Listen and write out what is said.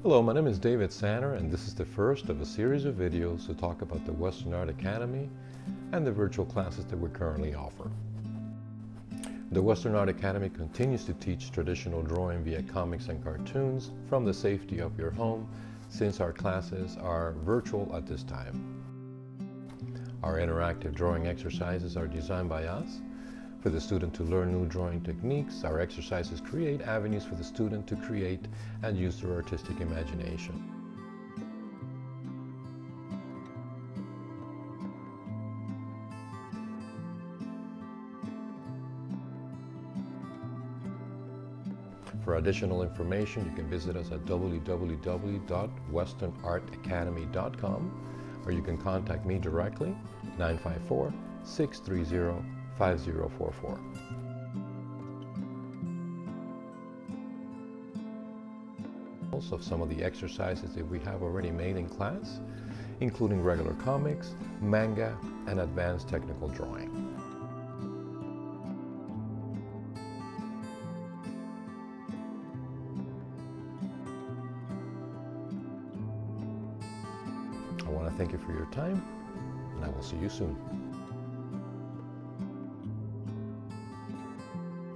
Hello, my name is David Sanner, and this is the first of a series of videos to talk about the Western Art Academy and the virtual classes that we currently offer. The Western Art Academy continues to teach traditional drawing via comics and cartoons from the safety of your home, since our classes are virtual at this time. Our interactive drawing exercises are designed by us for the student to learn new drawing techniques. Our exercises create avenues for the student to create and use their artistic imagination. For additional information, you can visit us at www.westernartacademy.com, or you can contact me directly, 954-630-5044. Of some of the exercises that we have already made in class, including regular comics, manga, and advanced technical drawing. I want to thank you for your time, and I will see you soon.